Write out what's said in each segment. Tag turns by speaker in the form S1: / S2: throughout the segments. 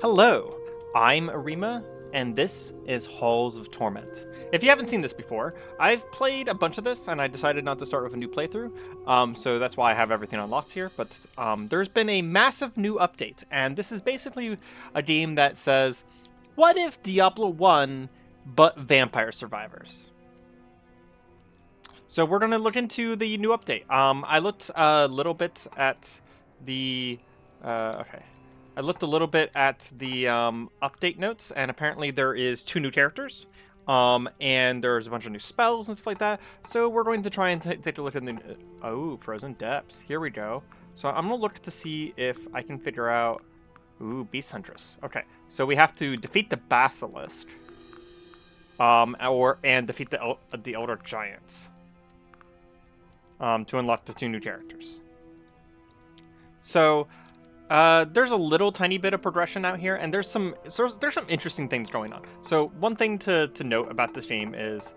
S1: Hello, I'm Areima, and this is Halls of Torment. If you haven't seen this before, I've played a bunch of this, and I decided not to start with a new playthrough, so that's why I have everything unlocked here, but there's been a massive new update, and this is basically a game that says, what if Diablo 1, but vampire survivors? So we're going to look into the new update. I looked a little bit at the... okay. I looked a little bit at the update notes, and apparently there is 2 new characters, and there's a bunch of new spells and stuff like that. So we're going to try and take a look at the... oh, Frozen Depths. Here we go. So I'm going to look to see if I can figure out... ooh, Beast Huntress. Okay, so we have to defeat the Basilisk, and defeat the Elder Giants, to unlock the 2 new characters. So... there's a little tiny bit of progression out here, and there's some interesting things going on. So one thing to note about this game is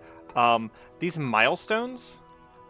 S1: these milestones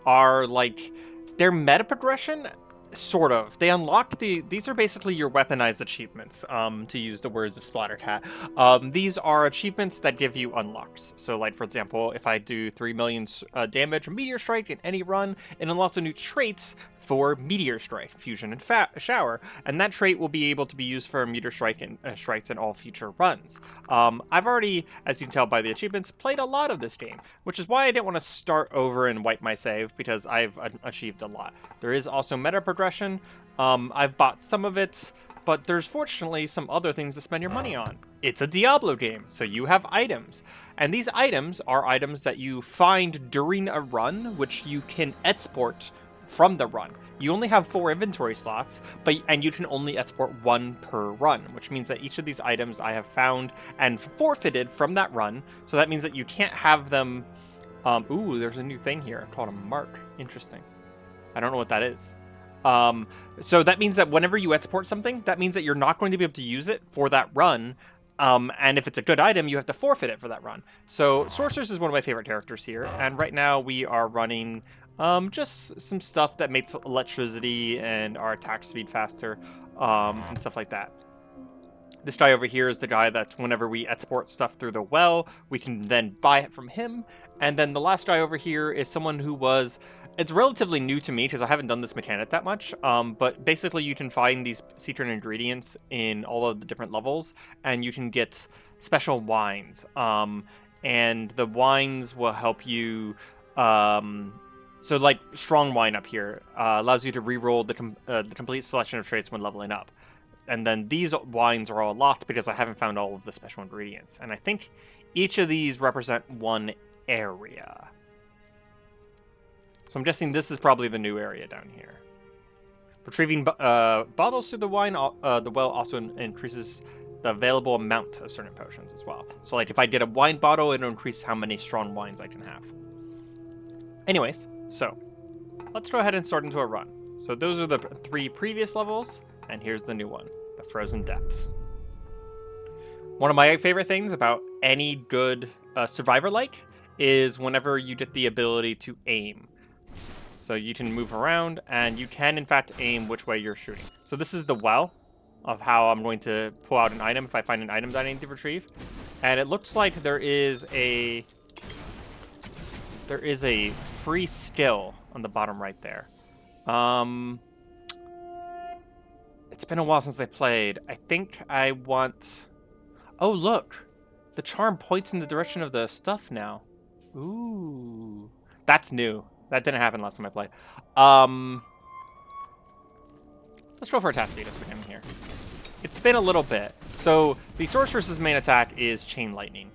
S1: are like, they're meta progression, sort of. They unlock these are basically your weaponized achievements, to use the words of Splattercat. These are achievements that give you unlocks. So like, for example, if I do 3 million damage or Meteor Strike in any run, it unlocks a new trait for Meteor Strike, Fusion, and Shower, and that trait will be able to be used for Meteor Strike and strikes in all future runs. I've already, as you can tell by the achievements, played a lot of this game, which is why I didn't want to start over and wipe my save, because I've achieved a lot. There is also meta progression. I've bought some of it, but there's fortunately some other things to spend your money on. It's a Diablo game, so you have items. And these items are items that you find during a run, which you can export from the run. You only have 4 inventory slots, and you can only export 1 per run, which means that each of these items I have found and forfeited from that run. So that means that you can't have them... ooh, there's a new thing here called a mark. Interesting. I don't know what that is. So that means that whenever you export something, that means that you're not going to be able to use it for that run. And if it's a good item, you have to forfeit it for that run. So Sorceress is one of my favorite characters here, and right now we are running just some stuff that makes electricity and our attack speed faster, and stuff like that. This guy over here is the guy that whenever we export stuff through the well, we can then buy it from him. And then the last guy over here is someone who was... it's relatively new to me because I haven't done this mechanic that much, but basically you can find these secret ingredients in all of the different levels, and you can get special wines. And the wines will help you... so like strong wine up here allows you to reroll the complete selection of traits when leveling up. And then these wines are all locked because I haven't found all of the special ingredients. And I think each of these represent one area. So I'm guessing this is probably the new area down here. Retrieving bottles through the the well also increases the available amount of certain potions as well. So like if I get a wine bottle, it'll increase how many strong wines I can have. Anyways, so let's go ahead and start into a run. So those are the 3 previous levels, and here's the new one, the Frozen Depths. One of my favorite things about any good survivor-like is whenever you get the ability to aim. So you can move around, and you can, in fact, aim which way you're shooting. So this is the well of how I'm going to pull out an item if I find an item that I need to retrieve. And it looks like there is a free skill on the bottom right there. It's been a while since I played. I think I want... oh, look! The charm points in the direction of the stuff now. Ooh. That's new. That didn't happen last time I played. Let's go for attack speed at the beginning here. It's been a little bit. So, the Sorceress's main attack is Chain Lightning.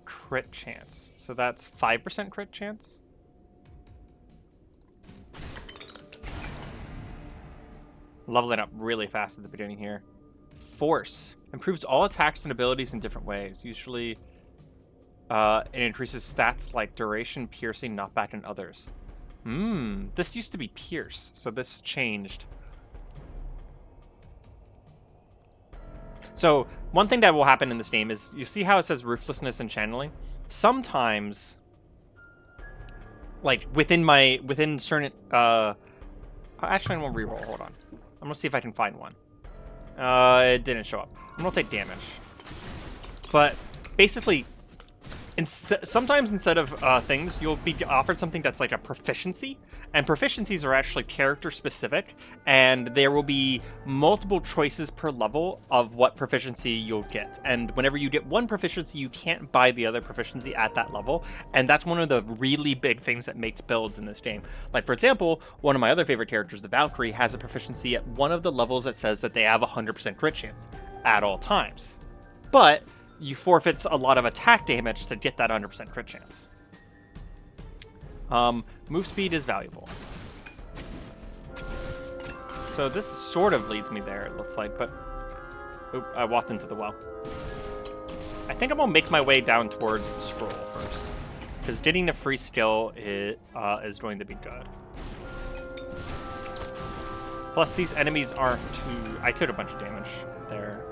S1: Crit chance. So that's 5% crit chance. Leveling up really fast at the beginning here. Force. Improves all attacks and abilities in different ways. Usually, it increases stats like duration, piercing, knockback, and others. This used to be Pierce, so this changed. So, one thing that will happen in this game is, you see how it says Ruthlessness and Channeling? Sometimes, like, within certain, actually, I'm gonna reroll, hold on. I'm gonna see if I can find one. It didn't show up. I'm gonna take damage. But basically, sometimes instead of things, you'll be offered something that's like a proficiency, and proficiencies are actually character specific, and there will be multiple choices per level of what proficiency you'll get. And whenever you get one proficiency, you can't buy the other proficiency at that level, and that's one of the really big things that makes builds in this game. Like, for example, one of my other favorite characters, the Valkyrie, has a proficiency at one of the levels that says that they have a 100% crit chance at all times. But you forfeit a lot of attack damage to get that 100% crit chance. Move speed is valuable. So this sort of leads me there, it looks like, but... Oop, I walked into the well. I think I'm going to make my way down towards the scroll first, because getting the free skill is going to be good. Plus, these enemies aren't too... I took a bunch of damage there.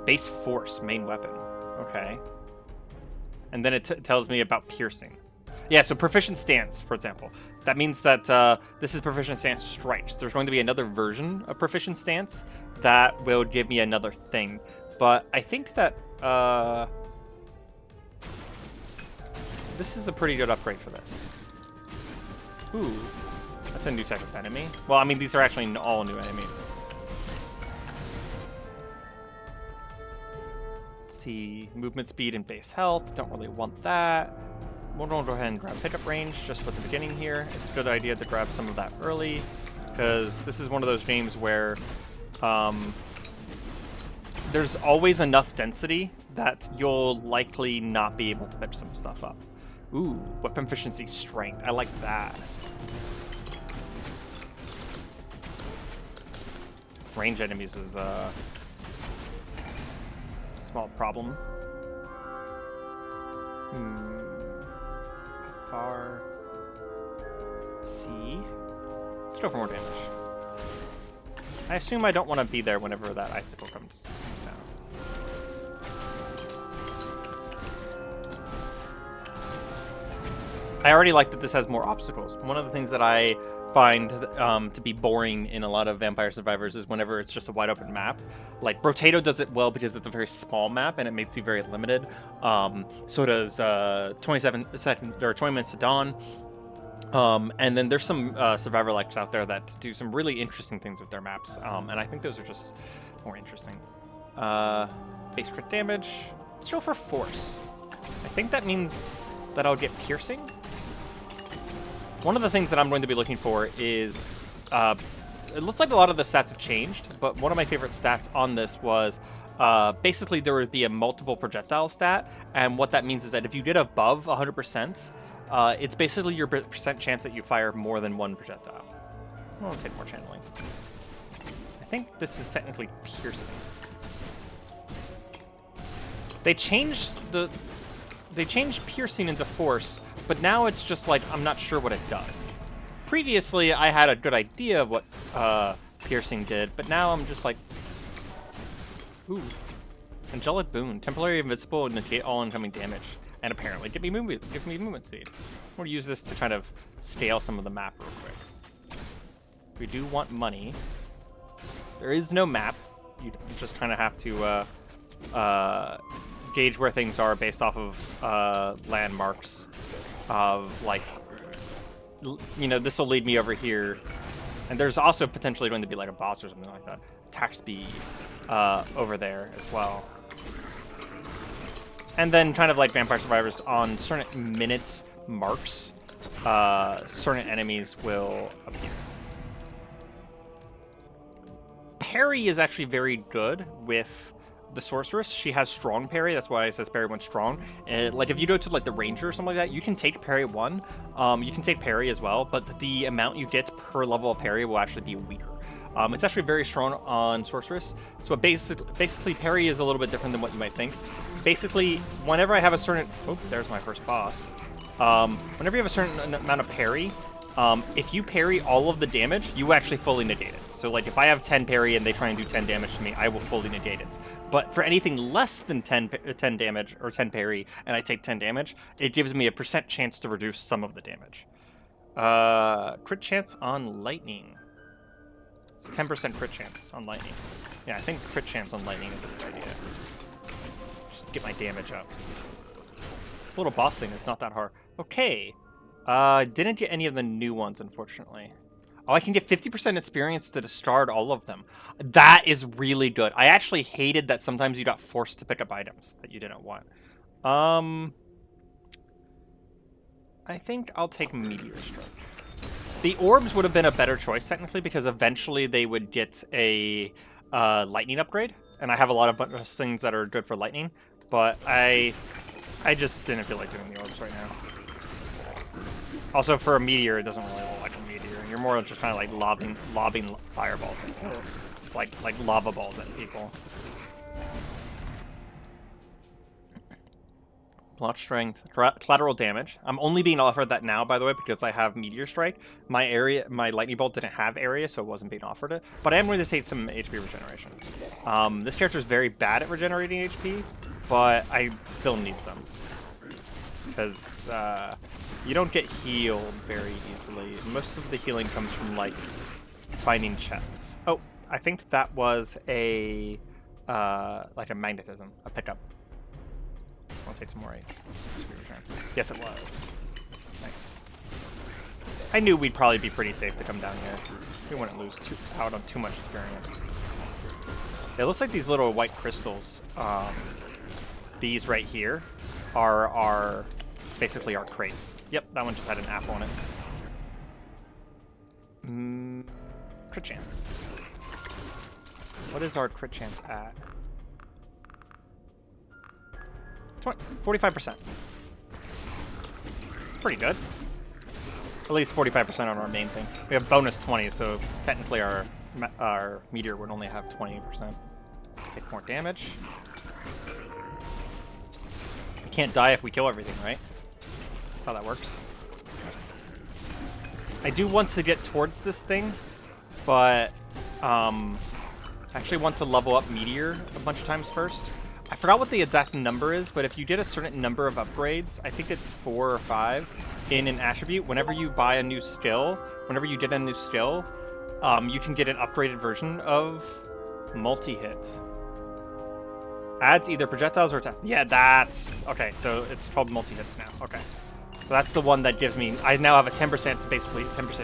S1: Base force, main weapon. Okay. And then it tells me about piercing. Yeah, so proficient stance, for example. That means that this is proficient stance strikes. There's going to be another version of proficient stance that will give me another thing. But I think that this is a pretty good upgrade for this. Ooh, that's a new type of enemy. Well, I mean, these are actually all new enemies. See, movement speed and base health. Don't really want that. We'll go ahead and grab pickup range just for the beginning here. It's a good idea to grab some of that early, because this is one of those games where there's always enough density that you'll likely not be able to pick some stuff up. Ooh, weapon efficiency strength. I like that. Range enemies is small problem. How far? Let's see. Let's go for more damage. I assume I don't want to be there whenever that icicle comes down. I already like that this has more obstacles. One of the things that I find to be boring in a lot of Vampire Survivors is whenever it's just a wide open map. Like, Brotato does it well because it's a very small map and it makes you very limited. So does 20 Minutes to Dawn. And then there's some Survivor likes out there that do some really interesting things with their maps. And I think those are just more interesting. Base crit damage. Let's go for force. I think that means that I'll get piercing. One of the things that I'm going to be looking for is, it looks like a lot of the stats have changed, but one of my favorite stats on this was, basically there would be a multiple projectile stat, and what that means is that if you get above 100%, it's basically your percent chance that you fire more than one projectile. I'm going to take more channeling. I think this is technically piercing. They changed piercing into force, but now it's just like, I'm not sure what it does. Previously, I had a good idea of what piercing did, but now I'm just like... Ooh. Angelic Boon. Temporary invincible and negate all incoming damage. And apparently, give me movement speed. I'm going to use this to kind of scale some of the map real quick. We do want money. There is no map. You just kind of have to gauge where things are based off of landmarks of, like, you know, this will lead me over here. And there's also potentially going to be like a boss or something like that. Attack speed over there as well. And then kind of like Vampire Survivors, on certain minutes marks, certain enemies will appear. Parry is actually very good with the sorceress. She has strong parry. That's why it says parry 1 strong. And like if you go to like the ranger or something like that, you can take parry 1. You can take parry as well, but the amount you get per level of parry will actually be weaker. It's actually very strong on sorceress. So basically parry is a little bit different than what you might think. Basically, whenever I have a certain... Oh, there's my first boss. Whenever you have a certain amount of parry, if you parry all of the damage, you actually fully negate it. So like if I have 10 parry and they try and do 10 damage to me, I will fully negate it. But for anything less than 10 damage or 10 parry and I take 10 damage, it gives me a % chance to reduce some of the damage. Crit chance on lightning. It's 10% crit chance on lightning. Yeah, I think crit chance on lightning is a good idea. Just get my damage up. This little boss thing is not that hard. Okay. Didn't get any of the new ones, unfortunately. Oh, I can get 50% experience to discard all of them. That is really good. I actually hated that sometimes you got forced to pick up items that you didn't want. I think I'll take Meteor Strike. The orbs would have been a better choice, technically, because eventually they would get a lightning upgrade. And I have a lot of things that are good for lightning. But I just didn't feel like doing the orbs right now. Also, for a meteor, it doesn't really look like a meteor. You're more just kind of like lobbing fireballs at people. Like lava balls at people. Block strength, collateral damage. I'm only being offered that now, by the way, because I have Meteor Strike. My lightning bolt didn't have area, so it wasn't being offered it. But I am going to take some HP regeneration. This character is very bad at regenerating HP, but I still need some. Because you don't get healed very easily. Most of the healing comes from, like, finding chests. Oh, I think that was a like a magnetism, a pickup. I'll take some more HP. Yes, it was. Nice. I knew we'd probably be pretty safe to come down here. We wouldn't lose out on too much experience. It looks like these little white crystals, these right here, are basically our crates. Yep, that one just had an apple in it. Crit chance. What is our crit chance at? 45%. It's pretty good. At least 45% on our main thing. We have bonus 20, so technically our meteor would only have 20%. Let's take more damage. We can't die if we kill everything, right? That's how that works. I do want to get towards this thing, but I actually want to level up meteor a bunch of times first. I forgot what the exact number is, but if you did a certain number of upgrades, I think it's 4 or 5 in an attribute. Whenever you buy a new skill, whenever you get a new skill, you can get an upgraded version of multi-hit. Adds either projectiles or attack. Yeah, that's... Okay, so it's called multi-hits now. Okay. So that's the one that gives me... I now have a 10%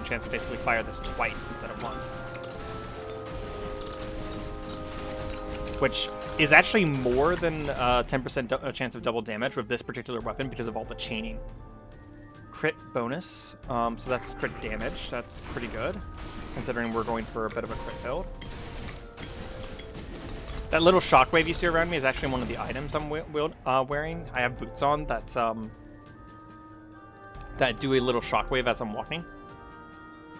S1: chance to basically fire this twice instead of once. Which is actually more than 10% chance of double damage with this particular weapon because of all the chaining. Crit bonus, so that's crit damage. That's pretty good, considering we're going for a bit of a crit build. That little shockwave you see around me is actually one of the items I'm wearing. I have boots on that do a little shockwave as I'm walking.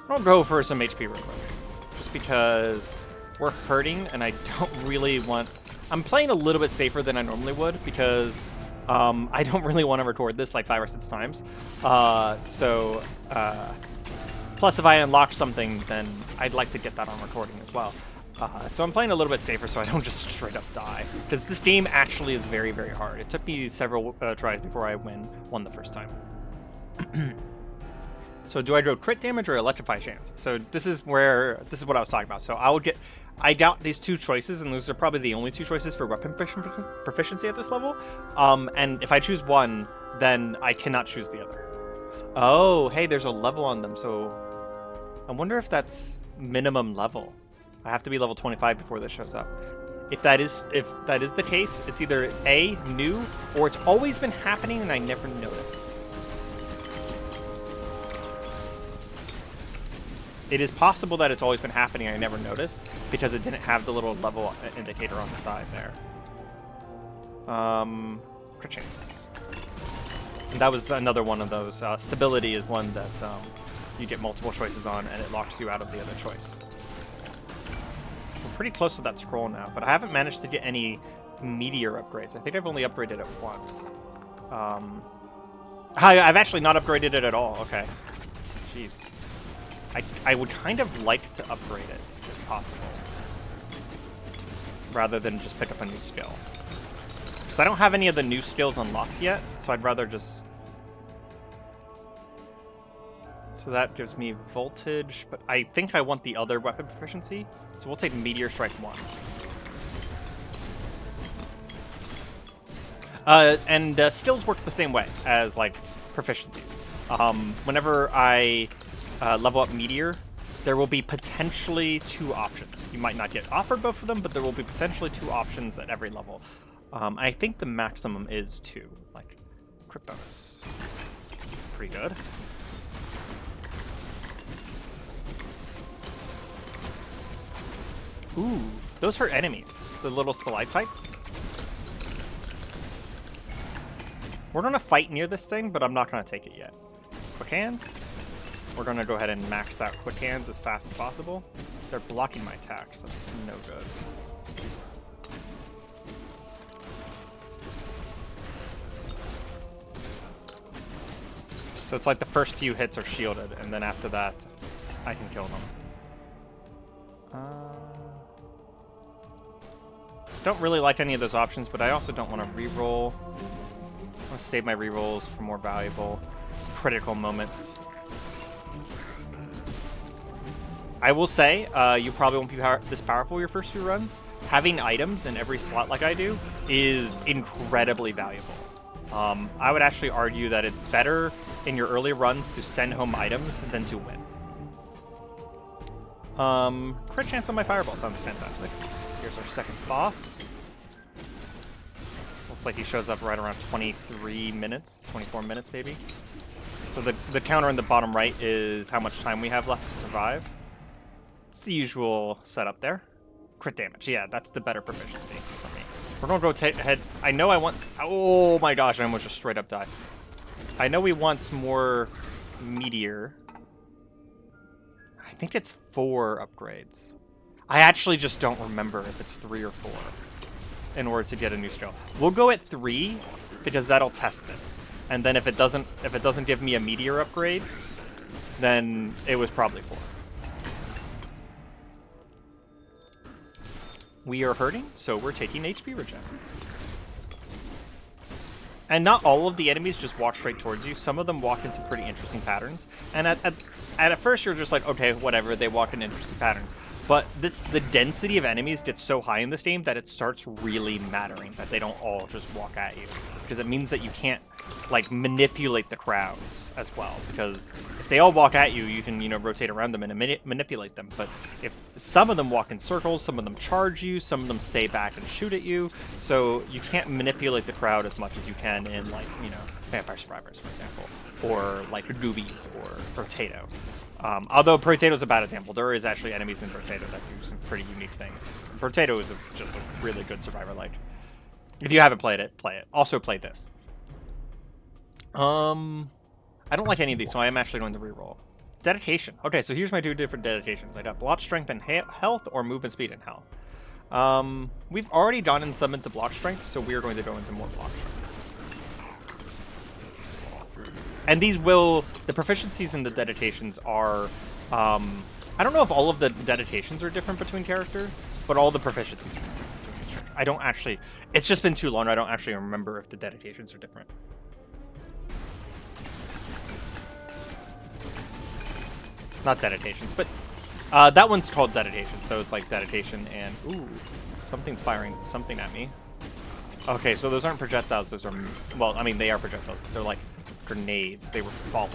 S1: I'll go for some HP real quick, just because we're hurting and I don't really want... I'm playing a little bit safer than I normally would because I don't really want to record this like 5 or 6 times. Plus, if I unlock something, then I'd like to get that on recording as well. So I'm playing a little bit safer so I don't just straight up die. Because this game actually is very, very hard. It took me several tries before I won the first time. So do I do crit damage or electrify chance? So this is what I was talking about. So I got these 2 choices, and those are probably the only 2 choices for weapon proficiency at this level. And if I choose one, then I cannot choose the other. Oh, hey, there's a level on them, so I wonder if that's minimum level. I have to be level 25 before this shows up. If that is the case, it's either A, new, or it's always been happening and I never noticed. It is possible that it's always been happening and I never noticed because it didn't have the little level indicator on the side there. Crit chance. And that was another one of those. Stability is one that you get multiple choices on and it locks you out of the other choice. We're pretty close to that scroll now, but I haven't managed to get any meteor upgrades. I think I've only upgraded it once. I've actually not upgraded it at all. Okay. Jeez. I would kind of like to upgrade it, if possible, rather than just pick up a new skill. Because I don't have any of the new skills unlocked yet, so I'd rather just... So So that gives me voltage, but I think I want the other weapon proficiency. So we'll take Meteor Strike 1. And skills work the same way as, like, proficiencies. Whenever I level up Meteor, there will be potentially 2 options. You might not get offered both of them, but there will be potentially 2 options at every level. I think the maximum is 2, like, crit bonus. Pretty good. Ooh, those hurt enemies. The little stalactites. We're gonna fight near this thing, but I'm not gonna take it yet. Quick hands. We're gonna go ahead and max out quick hands as fast as possible. They're blocking my attacks. That's no good. So it's like the first few hits are shielded, and then after that, I can kill them. Don't really like any of those options, but I also don't want to reroll. I want to save my rerolls for more valuable critical moments. I will say, you probably won't be this powerful your first few runs. Having items in every slot like I do is incredibly valuable. I would actually argue that it's better in your early runs to send home items than to win. Crit chance on my fireball sounds fantastic. Here's our second boss. Looks like he shows up right around 23 minutes, 24 minutes maybe. So the counter in the bottom right is how much time we have left to survive. It's the usual setup there. Crit damage, yeah, that's the better proficiency for me. We're gonna rotate ahead. I know I want, oh my gosh, I almost just straight up died. I know we want more meteor. I think it's 4 upgrades. I actually just don't remember if it's 3 or 4 in order to get a new skill. We'll go at 3 because that'll test it. And then if it doesn't give me a meteor upgrade, then it was probably 4. We are hurting, so we're taking HP regen. And not all of the enemies just walk straight towards you. Some of them walk in some pretty interesting patterns. And at first you're just like, okay, whatever, they walk in interesting patterns. But the density of enemies gets so high in this game that it starts really mattering that they don't all just walk at you. Because it means that you can't, like, manipulate the crowds as well. Because if they all walk at you, you can, you know, rotate around them and manipulate them. But if some of them walk in circles, some of them charge you, some of them stay back and shoot at you. So you can't manipulate the crowd as much as you can in, like, you know, Vampire Survivors, for example. Or, like, Newbies or Potato. Although Potato's a bad example, there is actually enemies in Potato that do some pretty unique things. Potato is just a really good survivor-like. If you haven't played it, play it. Also play this. I don't like any of these, so I am actually going to reroll. Dedication. Okay, so here's my 2 different dedications. I got block strength and health, or movement speed and health. We've already gone and summoned to block strength, so we are going to go into more block strength. And these will, the proficiencies and the dedications are, I don't know if all of the dedications are different between characters, but all the proficiencies are different between characters. I don't actually, it's just been too long, I don't actually remember if the dedications are different. Not dedications, but that one's called dedication, so it's like dedication and, ooh, something's firing something at me. Okay, so those aren't projectiles, those are, well, I mean, they are projectiles, they're like grenades. They were falling.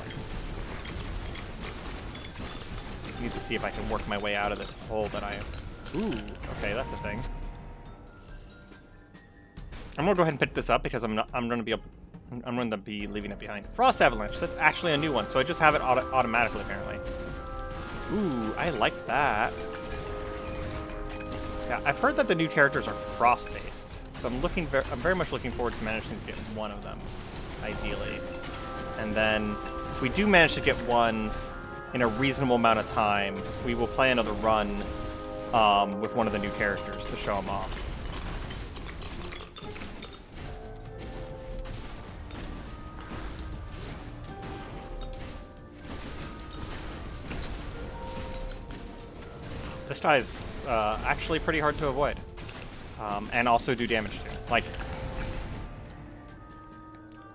S1: I need to see if I can work my way out of this hole that I am. Ooh, okay, that's a thing. I'm gonna go ahead and pick this up because I'm gonna be leaving it behind. Frost Avalanche, that's actually a new one, so I just have it automatically apparently. Ooh, I like that. Yeah, I've heard that the new characters are frost based, so I'm very much looking forward to managing to get one of them, ideally. And then, if we do manage to get one in a reasonable amount of time, we will play another run with one of the new characters to show them off. This guy's actually pretty hard to avoid, and also do damage to.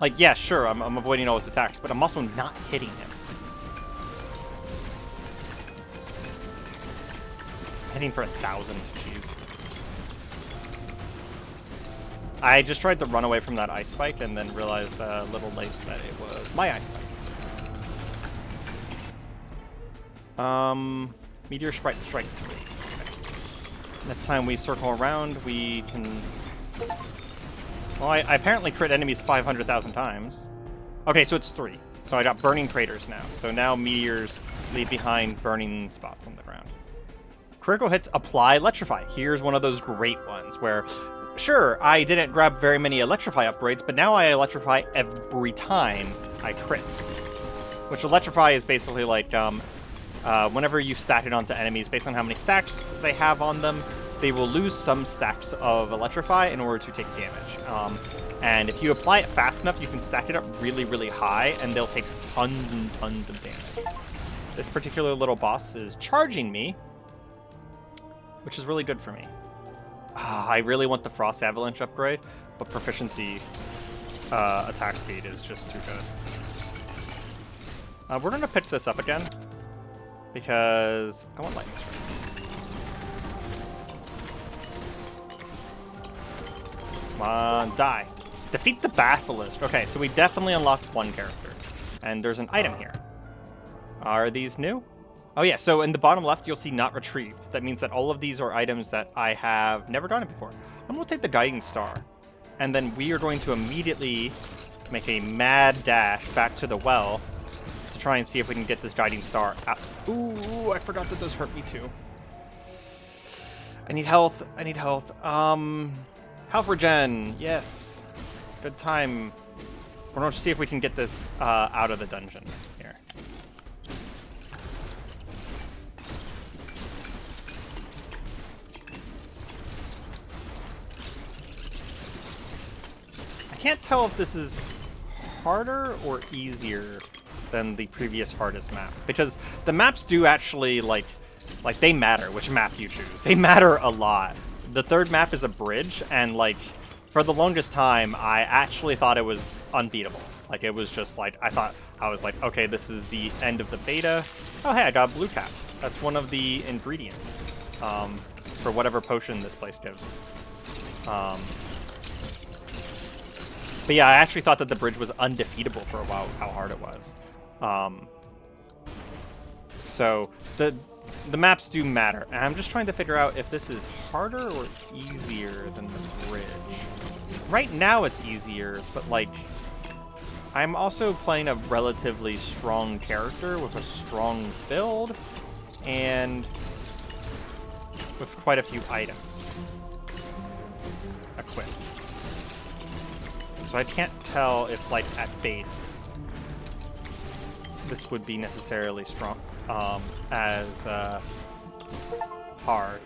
S1: Like, yeah, sure, I'm avoiding all his attacks, but I'm also not hitting him. hitting for 1,000. Jeez. I just tried to run away from that ice spike and then realized a little late that it was my ice spike. Meteor strike. Okay. Next time we circle around, we can... Well, I apparently crit enemies 500,000 times. Okay, so it's 3. So I got burning craters now. So now meteors leave behind burning spots on the ground. Critical hits apply electrify. Here's one of those great ones where, sure, I didn't grab very many electrify upgrades, but now I electrify every time I crit. Which electrify is basically like, whenever you stack it onto enemies, based on how many stacks they have on them, they will lose some stacks of electrify in order to take damage. And if you apply it fast enough, you can stack it up really, really high, and they'll take tons and tons of damage. This particular little boss is charging me, which is really good for me. I really want the Frost Avalanche upgrade, but proficiency attack speed is just too good. We're going to pick this up again, because I want lightning strike. Come on, die. Defeat the Basilisk. Okay, so we definitely unlocked one character. And there's an item here. Are these new? Oh yeah, so in the bottom left, you'll see not retrieved. That means that all of these are items that I have never gotten before. I'm going to take the Guiding Star. And then we are going to immediately make a mad dash back to the well to try and see if we can get this Guiding Star out. Ooh, I forgot that those hurt me too. I need health. I need health. Health regen. Yes. Good time. We're going to see if we can get this out of the dungeon here. I can't tell if this is harder or easier than the previous hardest map, because the maps do actually like they matter which map you choose. They matter a lot. The third map is a bridge, and like for the longest time I actually thought it was unbeatable. Like it was just like I was like, okay, this is the end of the beta. Oh hey, I got a blue cap. That's one of the ingredients for whatever potion this place gives. But yeah, I actually thought that the bridge was undefeatable for a while with how hard it was. So the maps do matter. And I'm just trying to figure out if this is harder or easier than the bridge. Right now it's easier, but like I'm also playing a relatively strong character with a strong build and with quite a few items equipped. So I can't tell if, like, at base, this would be necessarily strong, as hard.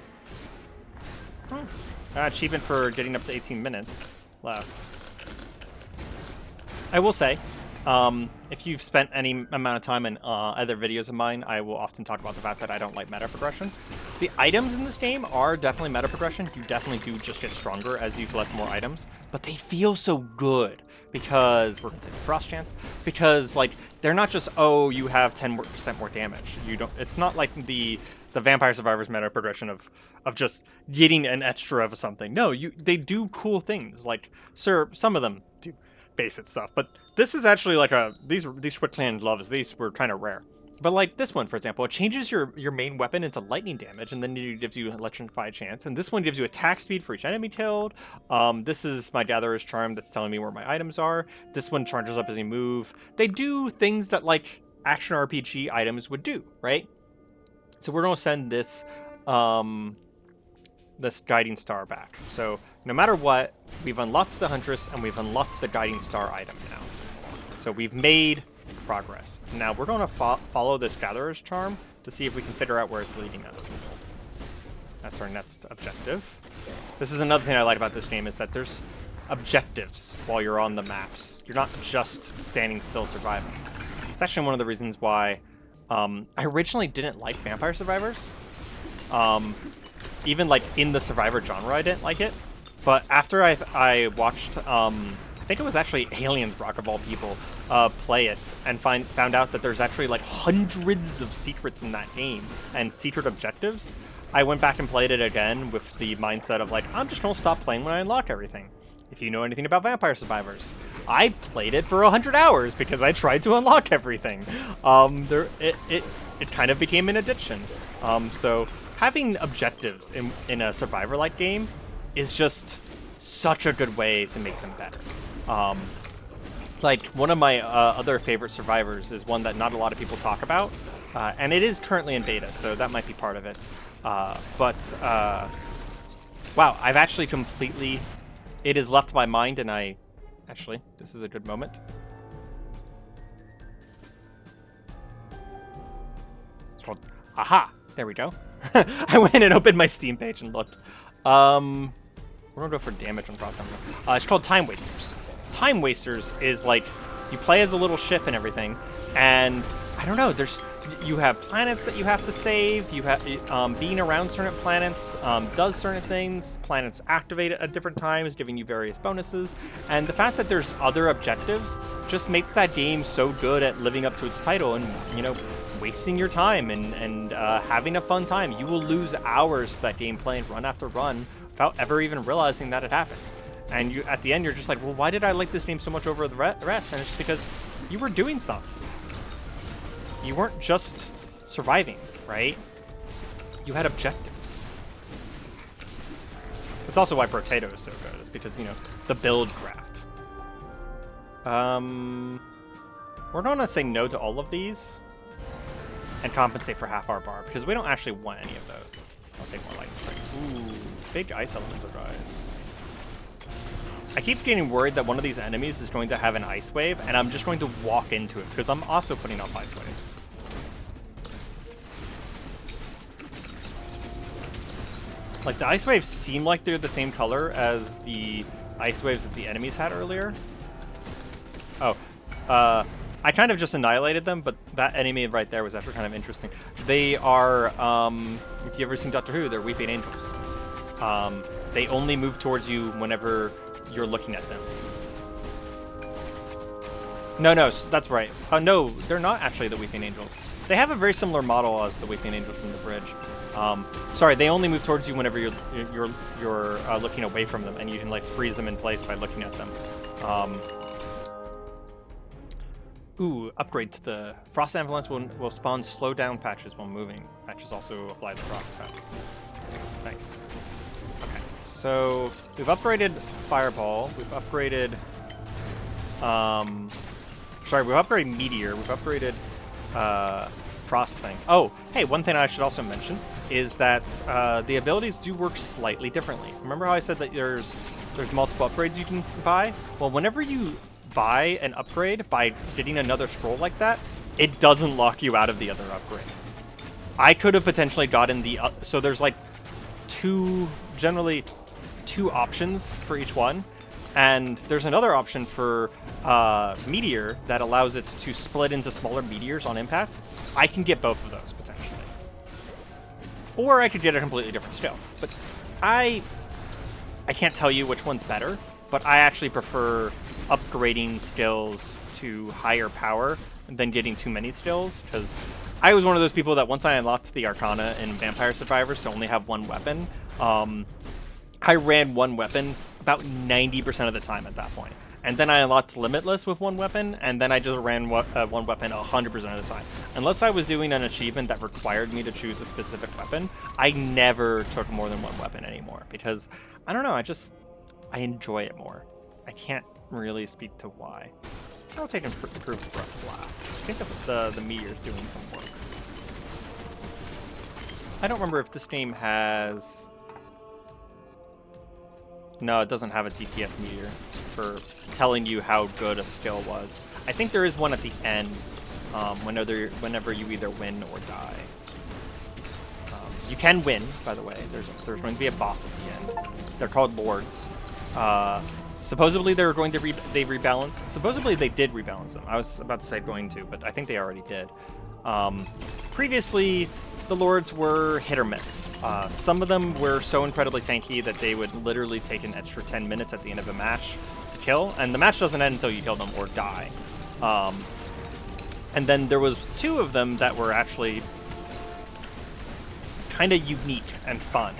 S1: Achievement for getting up to 18 minutes left. I will say, if you've spent any amount of time in other videos of mine, I will often talk about the fact that I don't like meta progression. The items in this game are definitely meta progression. You definitely do just get stronger as you collect more items, but they feel so good because we're gonna take a frost chance. Because like they're not just, oh, you have 10% more damage. You don't. It's not like the Vampire Survivors meta progression of just getting an extra of something. No, they do cool things. Like, sir, some of them do basic stuff, but this is actually like these Quick Clan gloves. These were kind of rare. But like this one, for example, it changes your main weapon into lightning damage, and then it gives you an electrify chance. And this one gives you attack speed for each enemy killed. This is my Gatherer's Charm that's telling me where my items are. This one charges up as you move. They do things that like action RPG items would do, right? So we're gonna send this this Guiding Star back. So no matter what, we've unlocked the Huntress and we've unlocked the Guiding Star item now. So we've made progress. Now we're going to follow this Gatherer's Charm to see if we can figure out where it's leading us. That's our next objective. This is another thing I like about this game, is that there's objectives while you're on the maps. You're not just standing still surviving. It's actually one of the reasons why I originally didn't like Vampire Survivors. Even like in the Survivor genre, I didn't like it. But after I watched, I think it was actually Aliens Rock of all people, play it and found out that there's actually like hundreds of secrets in that game and secret objectives. I went back and played it again with the mindset of like, I'm just gonna stop playing when I unlock everything. If you know anything about Vampire Survivors, I played it for 100 hours because I tried to unlock everything. It kind of became an addiction. So having objectives in a Survivor-like game is just such a good way to make them better. Like, one of my other favorite Survivors is one that not a lot of people talk about, and it is currently in beta, so that might be part of it. Wow, I've actually completely... It has left my mind, and actually, this is a good moment. It's called... Aha! There we go. I went and opened my Steam page and looked. We're gonna go for damage on cross. It's called Time Wasters. Time Wasters is like, you play as a little ship and everything, and I don't know, you have planets that you have to save. You have being around certain planets does certain things. Planets activate at different times, giving you various bonuses. And the fact that there's other objectives just makes that game so good at living up to its title and, you know, wasting your time and having a fun time. You will lose hours to that game playing run after run without ever even realizing that it happened. And you, at the end, you're just like, well, why did I like this game so much over the rest? And it's just because you were doing stuff. You weren't just surviving, right? You had objectives. That's also why Potato is so good. It's because, you know, the build craft. We're gonna say no to all of these and compensate for half our bar because we don't actually want any of those. I'll take more lightning strike. Ooh, big ice elemental guys. I keep getting worried that one of these enemies is going to have an ice wave, and I'm just going to walk into it because I'm also putting off ice waves. Like, the ice waves seem like they're the same color as the ice waves that the enemies had earlier. Oh, I kind of just annihilated them, but that enemy right there was actually kind of interesting. They are, if you've ever seen Doctor Who, they're weeping angels. They only move towards you whenever you're looking at them. No, that's right. No, they're not actually the weeping angels. They have a very similar model as the weeping angels from the bridge. Sorry, they only move towards you whenever you're looking away from them, and you can like freeze them in place by looking at them. Ooh, upgrade to the Frost Ambulance will spawn slow down patches while moving. Patches also apply the frost effect. Nice. Okay, so we've upgraded Fireball. We've upgraded. Sorry, we've upgraded Meteor. We've upgraded Frost thing. Oh, hey, one thing I should also mention is that the abilities do work slightly differently. Remember how I said that there's multiple upgrades you can buy? Well, whenever you buy an upgrade by getting another scroll like that, it doesn't lock you out of the other upgrade. I could have potentially gotten the... so there's like generally two options for each one. And there's another option for Meteor that allows it to split into smaller meteors on impact. I can get both of those, potentially. Or I could get a completely different skill. But I can't tell you which one's better, but I actually prefer upgrading skills to higher power than getting too many skills, because I was one of those people that once I unlocked the Arcana in Vampire Survivors to only have one weapon, I ran one weapon about 90% of the time at that point. And then I unlocked Limitless with one weapon, and then I just ran one weapon 100% of the time. Unless I was doing an achievement that required me to choose a specific weapon, I never took more than one weapon anymore, because, I don't know, I enjoy it more. I can't really speak to why. I'll take Improved Breath Blast. I think the Meteor's doing some work. I don't remember if this game has... No, it doesn't have a DPS meteor for telling you how good a skill was. I think there is one at the end, whenever you either win or die. You can win, by the way. There's going to be a boss at the end. They're called Lords. Supposedly they were going to rebalance. Supposedly they did rebalance them. I was about to say going to, but I think they already did. Previously, the Lords were hit or miss. Some of them were so incredibly tanky that they would literally take an extra 10 minutes at the end of a match to kill, and the match doesn't end until you kill them or die. And then there was two of them that were actually kind of unique and fun.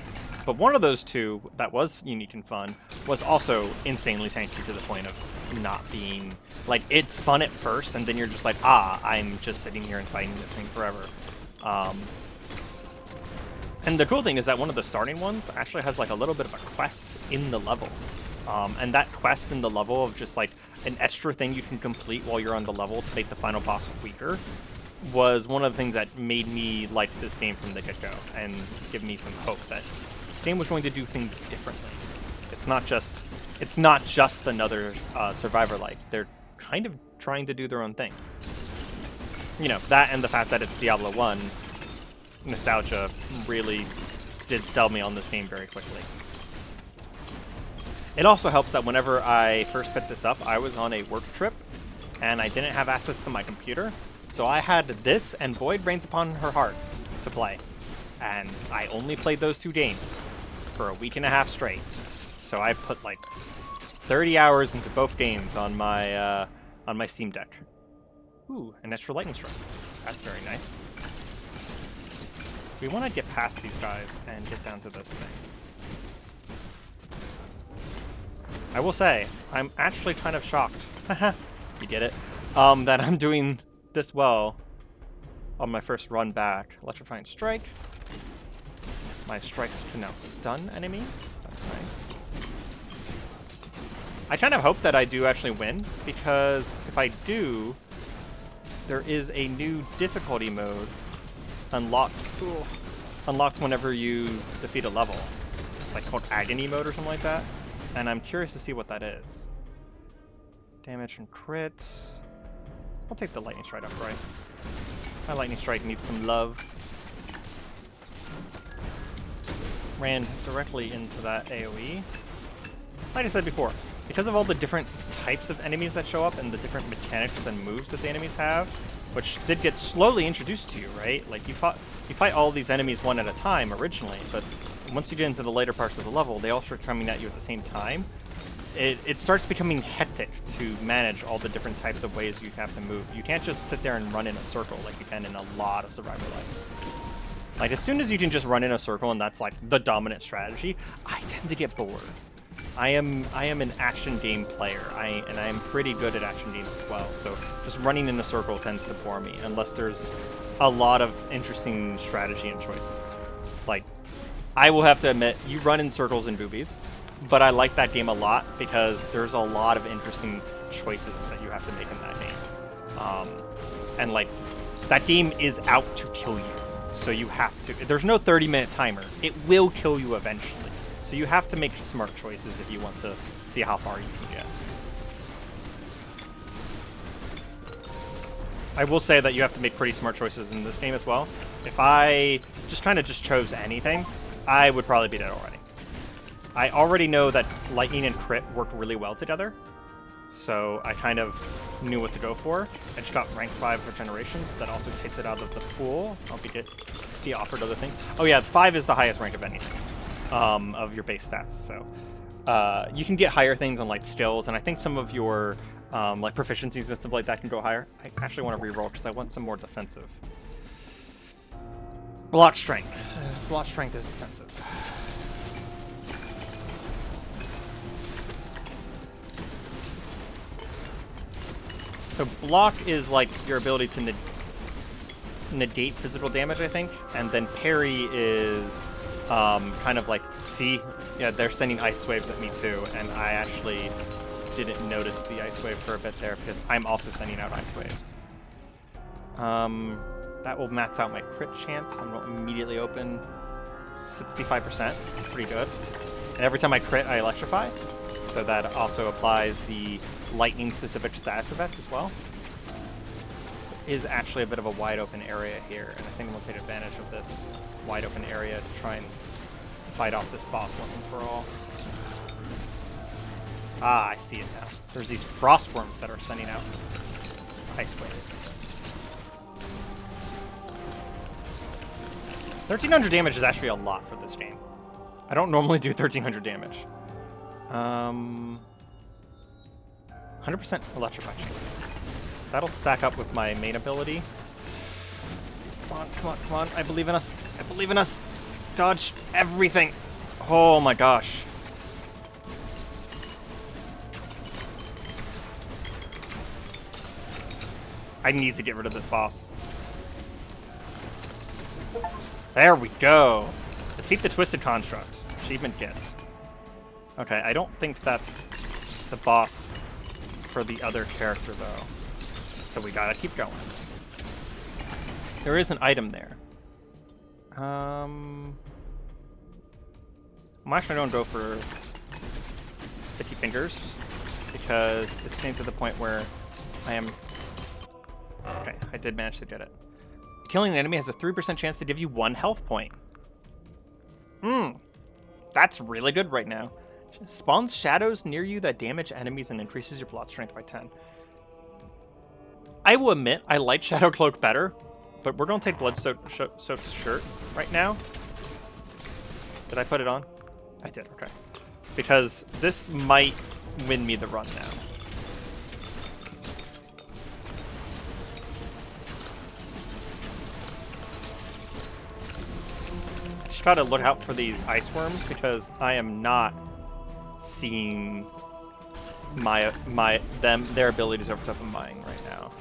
S1: But one of those two that was unique and fun was also insanely tanky to the point of not being... Like, it's fun at first, and then you're just like, I'm just sitting here and fighting this thing forever. And the cool thing is that one of the starting ones actually has like a little bit of a quest in the level. And that quest in the level of just like an extra thing you can complete while you're on the level to make the final boss weaker was one of the things that made me like this game from the get-go and give me some hope that this game was going to do things differently. It's not just another Survivor-like. They're kind of trying to do their own thing. You know, that and the fact that it's Diablo 1, nostalgia really did sell me on this game very quickly. It also helps that whenever I first picked this up, I was on a work trip, and I didn't have access to my computer, so I had this and Void Rains Upon Her Heart to play. And I only played those two games for a week and a half straight. So I put like 30 hours into both games on my Steam Deck. Ooh, an extra lightning strike. That's very nice. We want to get past these guys and get down to this thing. I will say, I'm actually kind of shocked. You get it? That I'm doing this well on my first run back. Electrifying Strike. My strikes can now stun enemies. That's nice. I kind of hope that I do actually win, because if I do, there is a new difficulty mode unlocked whenever you defeat a level. It's like called Agony mode or something like that. And I'm curious to see what that is. Damage and crits. I'll take the lightning strike upright. My lightning strike needs some love. Ran directly into that AoE. Like I said before, because of all the different types of enemies that show up and the different mechanics and moves that the enemies have, which did get slowly introduced to you, right? Like you fight all these enemies one at a time originally, but once you get into the later parts of the level, they all start coming at you at the same time. It starts becoming hectic to manage all the different types of ways you have to move. You can't just sit there and run in a circle like you can in a lot of Survivor-likes. Like, as soon as you can just run in a circle and that's like the dominant strategy, I tend to get bored. I am an action game player, and I am pretty good at action games as well, so just running in a circle tends to bore me, unless there's a lot of interesting strategy and choices. Like, I will have to admit, you run in circles in boobies, but I like that game a lot because there's a lot of interesting choices that you have to make in that game. And like, that game is out to kill you, so you have to, there's no 30-minute timer. It will kill you eventually. So you have to make smart choices if you want to see how far you can get. I will say that you have to make pretty smart choices in this game as well. If I just kind of chose anything, I would probably be dead already. I already know that lightning and crit work really well together, so I kind of knew what to go for. I just got rank 5 regenerations. That also takes it out of the pool. I'll be offered other things. Oh yeah, 5 is the highest rank of anything. Of your base stats, so you can get higher things on like skills, and I think some of your like proficiencies and stuff like that can go higher. I actually want to reroll because I want some more defensive. Block strength. Block strength is defensive. So block is like your ability to negate physical damage, I think, and then parry is kind of like, see, yeah, they're sending ice waves at me too, and I actually didn't notice the ice wave for a bit there because I'm also sending out ice waves. That will max out my crit chance and will immediately open 65%, pretty good. And every time I crit, I electrify, so that also applies the lightning specific status effect as well. There is actually a bit of a wide open area here, and I think we'll take advantage of this wide open area to try and fight off this boss once and for all. Ah, I see it now. There's these frost worms that are sending out ice waves. 1300 damage is actually a lot for this game. I don't normally do 1300 damage. 100% electrify chance. That'll stack up with my main ability. Come on, come on, come on. I believe in us. I believe in us. Dodge everything. Oh my gosh. I need to get rid of this boss. There we go. Defeat the Twisted Construct. Achievement gets. Okay, I don't think that's the boss for the other character, though. So we gotta keep going. There is an item there. I'm actually gonna go for Sticky Fingers, because it's getting to the point where I am... Okay, I did manage to get it. Killing an enemy has a 3% chance to give you 1 health point. That's really good right now. Spawns shadows near you that damage enemies and increases your plot strength by 10. I will admit, I like Shadow Cloak better, but we're going to take Blood-Soaked Shirt right now. Did I put it on? I did, okay. Because this might win me the run now. Just gotta look out for these ice worms, because I am not seeing their abilities over top of mine right now.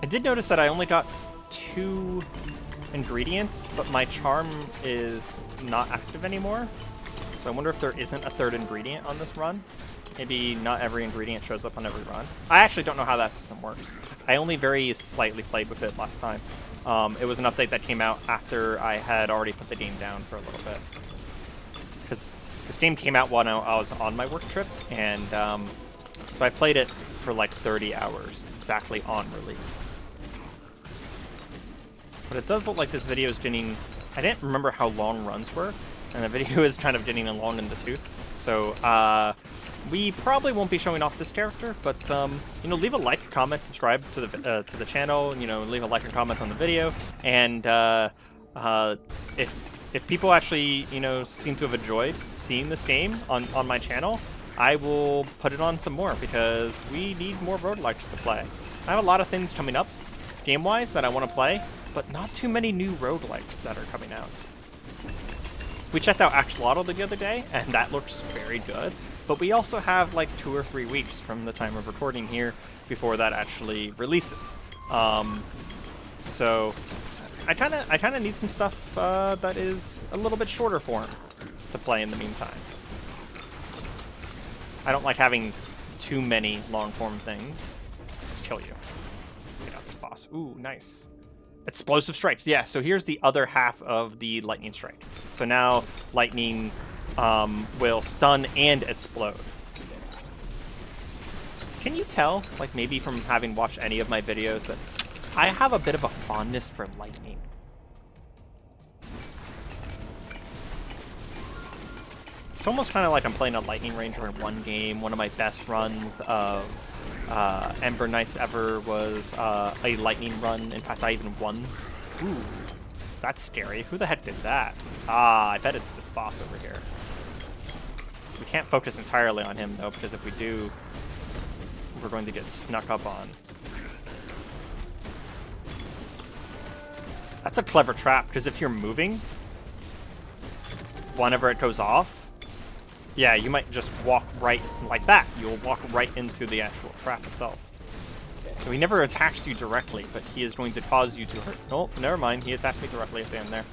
S1: I did notice that I only got 2 ingredients, but my charm is not active anymore. So I wonder if there isn't a 3rd ingredient on this run. Maybe not every ingredient shows up on every run. I actually don't know how that system works. I only very slightly played with it last time. It was an update that came out after I had already put the game down for a little bit. Because this game came out when I was on my work trip, and so I played it for like 30 hours, exactly on release. But it does look like this video is getting... I didn't remember how long runs were, and the video is kind of getting long in the tooth. So, we probably won't be showing off this character, but, you know, leave a like, comment, subscribe to the channel, you know, leave a like and comment on the video, and, if people actually, you know, seem to have enjoyed seeing this game on my channel, I will put it on some more, because we need more roguelites to play. I have a lot of things coming up, game-wise, that I want to play, but not too many new roguelites that are coming out. We checked out Axolotl the other day, and that looks very good. But we also have like 2 or 3 weeks from the time of recording here before that actually releases. So I kind of need some stuff that is a little bit shorter form to play in the meantime. I don't like having too many long form things. Let's kill you. Get out this boss. Ooh, nice. Explosive strikes. Yeah, so here's the other half of the lightning strike. So now lightning will stun and explode. Can you tell, like maybe from having watched any of my videos, that I have a bit of a fondness for lightning? It's almost kind of like I'm playing a Lightning Ranger in one game. One of my best runs of Ember Knights ever was a lightning run. In fact, I even won. Ooh, that's scary. Who the heck did that? Ah, I bet it's this boss over here. We can't focus entirely on him, though, because if we do, we're going to get snuck up on. That's a clever trap, because if you're moving, whenever it goes off, yeah, you might just walk right like that. You'll walk right into the actual trap itself. So he never attacks you directly, but he is going to cause you to hurt. Oh, never mind. He attacked me directly at the end there.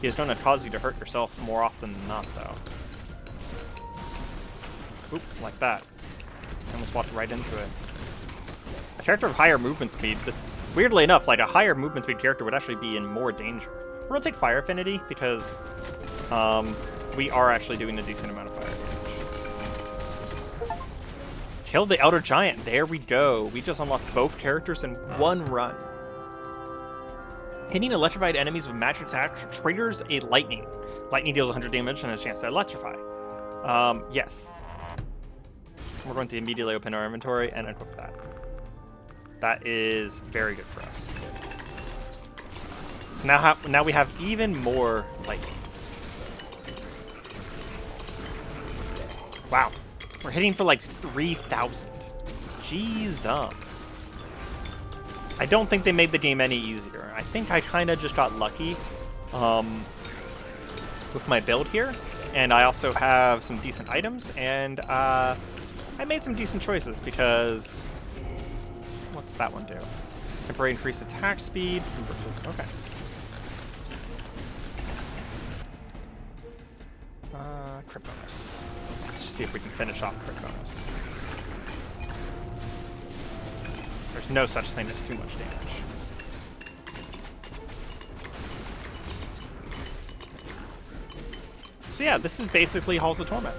S1: He is going to cause you to hurt yourself more often than not, though. Oop, like that. I almost walked right into it. A character of higher movement speed, this, weirdly enough, like a higher movement speed character would actually be in more danger. We're going to take Fire Affinity because we are actually doing a decent amount of fire damage. Kill the Elder Giant. There we go. We just unlocked both characters in one run. Hitting electrified enemies with magic attack triggers a lightning. Lightning deals 100 damage and a chance to electrify. Yes. We're going to immediately open our inventory and equip that. That is very good for us. So now we have even more lightning. Wow. We're hitting for like 3,000. Jeez up. I don't think they made the game any easier. I think I kind of just got lucky with my build here. And I also have some decent items, and I made some decent choices because... What's that one do? Temporary increased attack speed. Okay. Crit bonus. Let's just see if we can finish off crit bonus. There's no such thing as too much damage. So yeah, this is basically Halls of Torment.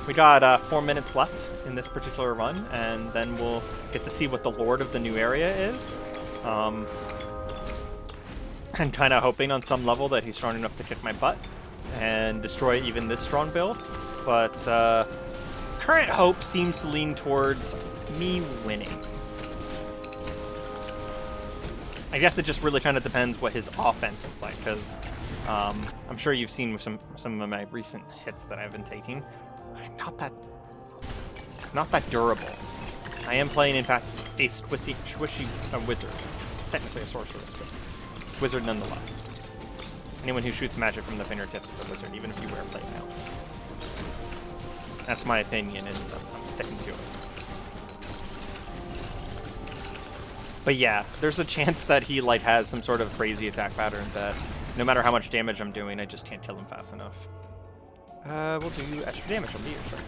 S1: We got 4 minutes left in this particular run, and then we'll get to see what the Lord of the new area is. I'm kind of hoping on some level that he's strong enough to kick my butt and destroy even this strong build, but current hope seems to lean towards me winning. I guess it just really kind of depends what his offense looks like, because I'm sure you've seen some of my recent hits that I've been taking. I'm not that durable. I am playing, in fact, a squishy wizard. Technically a sorceress, but wizard nonetheless. Anyone who shoots magic from the fingertips is a wizard, even if you wear plate mail. That's my opinion, and I'm sticking to it. But yeah, there's a chance that he like has some sort of crazy attack pattern that no matter how much damage I'm doing, I just can't kill him fast enough. We'll do extra damage on me, sure.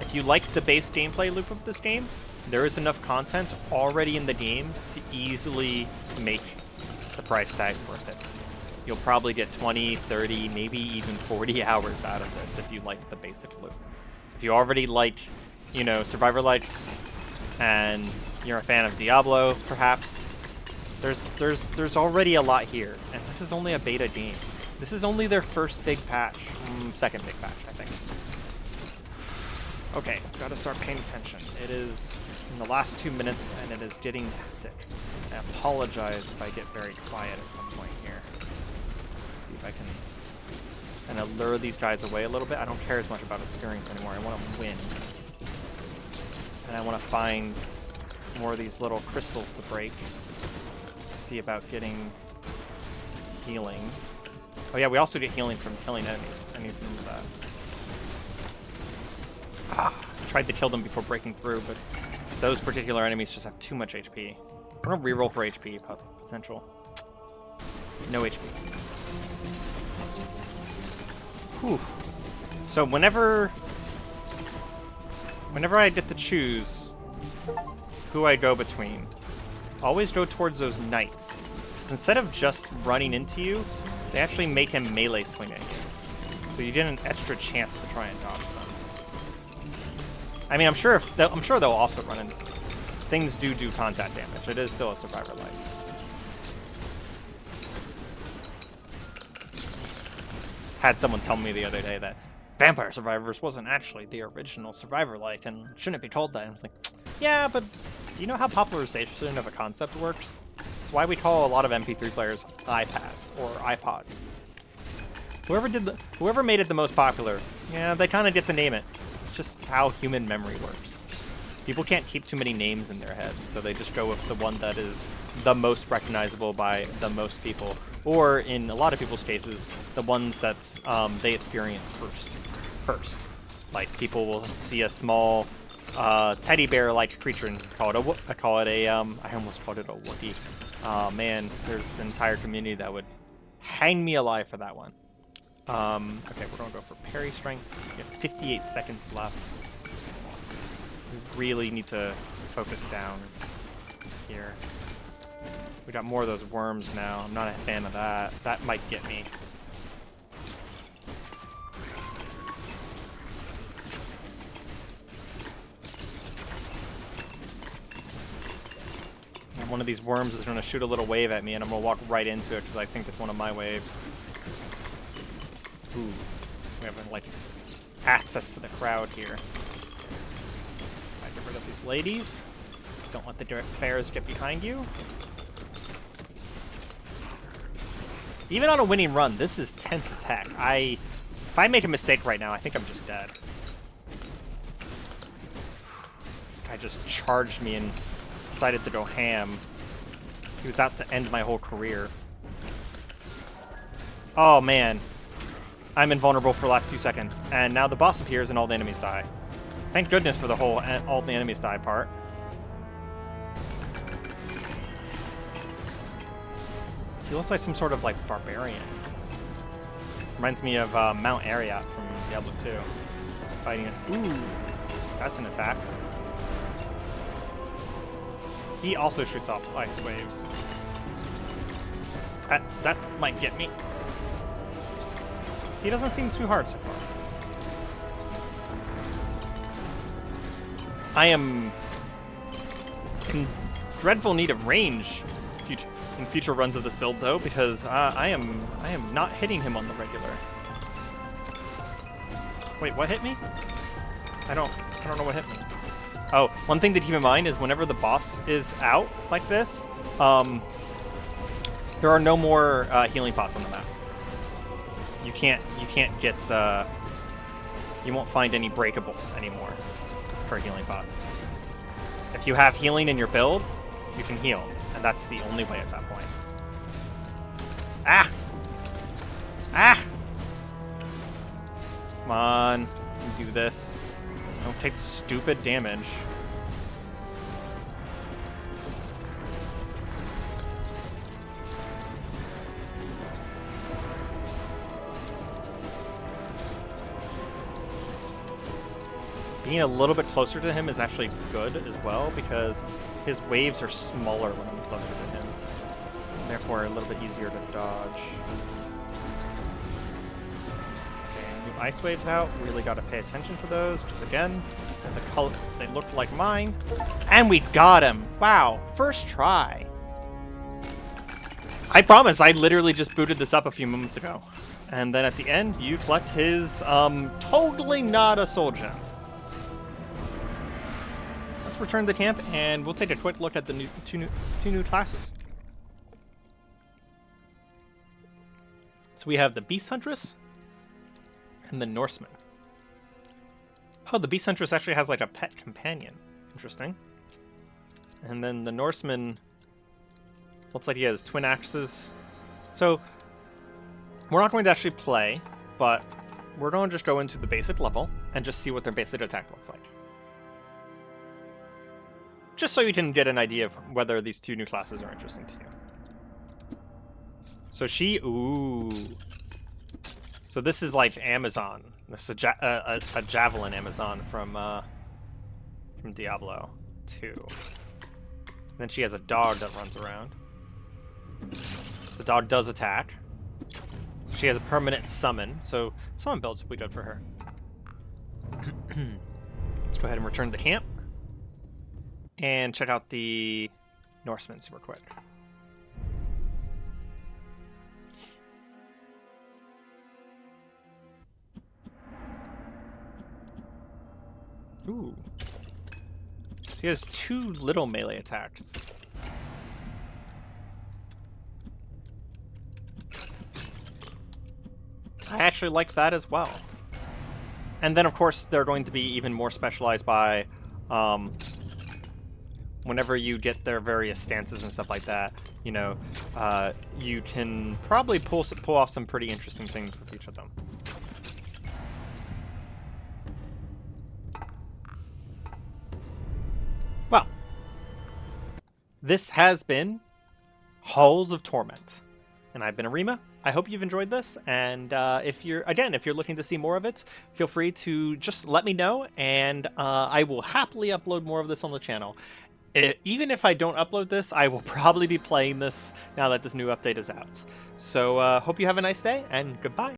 S1: If you like the base gameplay loop of this game, there is enough content already in the game to easily make the price tag worth it. You'll probably get 20, 30, maybe even 40 hours out of this if you like the basic loop. If you already like, you know, Survivor likes, and you're a fan of Diablo, perhaps, there's already a lot here, and this is only a beta game. This is only their first big patch, second big patch, I think. Okay, gotta start paying attention. It is in the last 2 minutes, and it is getting hectic. I apologize if I get very quiet at some point here. See if I can kind of lure these guys away a little bit. I don't care as much about experience anymore. I want to win. And I want to find more of these little crystals to break. See about getting healing. Oh yeah, we also get healing from killing enemies. I need to remember that. Tried to kill them before breaking through, but those particular enemies just have too much HP. I'm gonna reroll for HP potential. No HP. Whew. So whenever I get to choose who I go between, always go towards those knights. Because instead of just running into you, they actually make him melee swing at you. So you get an extra chance to try and dodge them. I mean, I'm sure they'll also run into you. Things do contact damage. It is still a Survivor Light. Had someone tell me the other day that Vampire Survivors wasn't actually the original Survivor Light and shouldn't be told that. And I was like, yeah, but do you know how popularization of a concept works? It's why we call a lot of MP3 players iPads or iPods. Whoever made it the most popular, yeah, they kind of get to name it. It's just how human memory works. People can't keep too many names in their head, so they just go with the one that is the most recognizable by the most people, or in a lot of people's cases, the ones that they experience first. Like, people will see a small teddy bear-like creature and I almost called it a Wookiee. Oh man, there's an entire community that would hang me alive for that one. Okay, we're gonna go for parry strength. We have 58 seconds left. We really need to focus down here. We got more of those worms now. I'm not a fan of that. That might get me. And one of these worms is going to shoot a little wave at me, and I'm going to walk right into it because I think it's one of my waves. Ooh. We have, like, access to the crowd here. Get rid of these ladies. Don't let the bears get behind you. Even on a winning run, this is tense as heck. I If I make a mistake right now, I think I'm just dead. Guy just charged me and decided to go ham. He was out to end my whole career. Oh man. I'm invulnerable for the last few seconds. And now the boss appears and all the enemies die. Thank goodness for the whole all the enemies die part. He looks like some sort of like barbarian. Reminds me of Mount Arreat from Diablo 2. Fighting it. Ooh, that's an attack. He also shoots off ice waves. That might get me. He doesn't seem too hard so far. I am in dreadful need of range in future runs of this build, though, because I am not hitting him on the regular. Wait, what hit me? I don't know what hit me. Oh, one thing to keep in mind is whenever the boss is out like this, there are no more healing pots on the map. You can't get you won't find any breakables anymore for healing pots. If you have healing in your build, you can heal, and that's the only way at that point. Ah! Ah! Come on, you can do this. Don't take stupid damage. Being a little bit closer to him is actually good as well, because his waves are smaller when I'm closer to him. Therefore, a little bit easier to dodge. Okay, new ice waves out. Really got to pay attention to those, because again, the color, they look like mine. And we got him! Wow, first try. I promise, I literally just booted this up a few moments ago. And then at the end, you collect his, totally not a soul gem. Let's return to camp, and we'll take a quick look at the two new classes. So we have the Beast Huntress and the Norseman. Oh, the Beast Huntress actually has like a pet companion. Interesting. And then the Norseman looks like he has twin axes. So we're not going to actually play, but we're going to just go into the basic level and just see what their basic attack looks like. Just so you can get an idea of whether these two new classes are interesting to you. So she, ooh. So this is like Amazon. This is a javelin Amazon from Diablo 2. Then she has a dog that runs around. The dog does attack. So she has a permanent summon. So summon builds will be good for her. Let's go ahead and return to camp. And check out the Norseman super quick. Ooh. He has 2 little melee attacks. I actually like that as well. And then, of course, they're going to be even more specialized by whenever you get their various stances and stuff like that, you know, you can probably pull off some pretty interesting things with each of them. Well, this has been Halls of Torment, and I've been Areima. I hope you've enjoyed this, and if you're looking to see more of it, feel free to just let me know, and I will happily upload more of this on the channel. Even if I don't upload this, I will probably be playing this now that this new update is out. So hope you have a nice day, and goodbye.